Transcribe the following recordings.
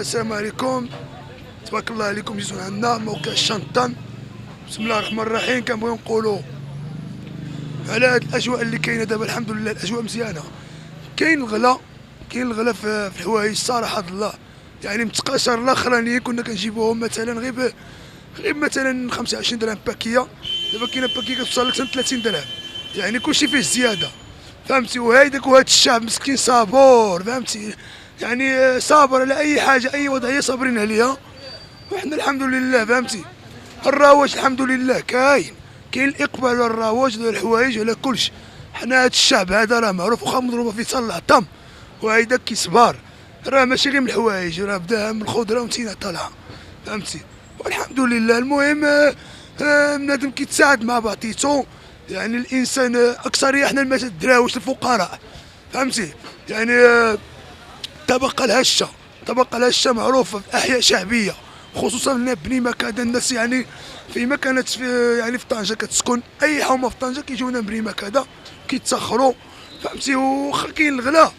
السلام عليكم. تبارك الله عليكم، جيتو عندنا موقع الشنطان. بسم الله الرحمن الرحيم. كنبغيو نقولوا على هاد الاجواء اللي كاينه دابا، الحمد لله الاجواء مزيانه. كاين الغلا في الحوايج صراحه الله، يعني متقاشر الاخرانيين كنا كنجيبوهم مثلا غير مثلا 25 درهم باكيه، دابا كاينه باكيه كتوصل لك 30 درهم، يعني كلشي فيه زياده، فهمتي. وهاد الشعب مسكين صابور، فهمتي، يعني صابر على اي حاجه، اي وضعيه صابرين عليها، وحنا الحمد لله، فهمتي. الرواج الحمد لله كاين الاقبال على الرواج على الحوايج على كلشي. حنا هاد الشعب هذا راه معروف، واخا مضروبه فيه حتى العطم وهيدا كيصبر، راه ماشي غير من الحوايج، راه بداها من الخضره ونتينا طالعه، فهمتي. والحمد لله. المهم بنادم كيتساعد مع بعضيتو، يعني الانسان اكثريه حنا الدراوش الفقراء، فهمتي، يعني الطبقه الهشه معروفه في احياء شعبيه، خصوصا هنا بني مكاده. الناس يعني فيما كانت في طنجه كتسكن، اي حومه في طنجه كيجيو هنا بني مكاده كيتسخروا، فهمتي. واخا كاين الغلا،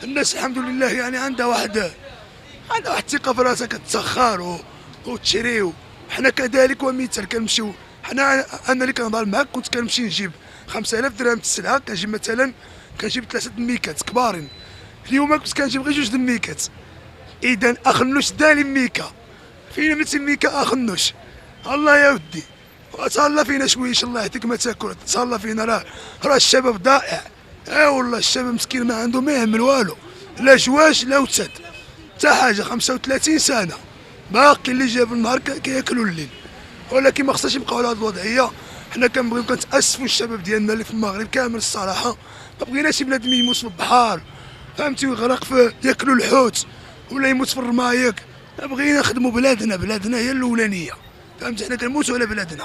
الناس الحمد لله يعني عندها واحد الثقه في راسها، كتسخر وتشري. حنا كذلك ومثال كنمشيو، انا اللي كنهضر معاك كنت كنمشي نجيب 5000 درهم السلعه، كنجيب مثلا 3 ميكات كبارين. اليوم كنت كنجيب غير 2 ميكات. اذا اخنوش دالي ميكا، فينا 200 ميكا اخنوش. الله يا ودي، تهلا فينا شويش، الله يهديك ما تاكل، تهلا فينا. راه الشباب ضائع، والله الشباب مسكين ما عنده ما يهمل والو، لا جواش لا وتد حتى حاجه. 35 سنه باقي اللي جاب النهار كياكلوا الليل، ولكن ما خصناش نبقاو على هذه الوضعيه. حنا كنبغيو كنتاسفوا الشباب ديالنا اللي في المغرب كامل الصراحه، ما بغيناش بنادم يموت في البحر، فهمتي، ويغرق في ياكلوا الحوت ولا يموت في الرمايك. بغينا نخدموا بلادنا هي الاولانيه، فهمتي. حنا كنموتوا على بلادنا،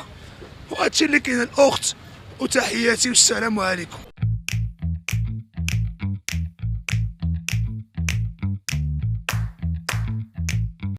وهادشي اللي كاين الاخت. وتحياتي والسلام عليكم.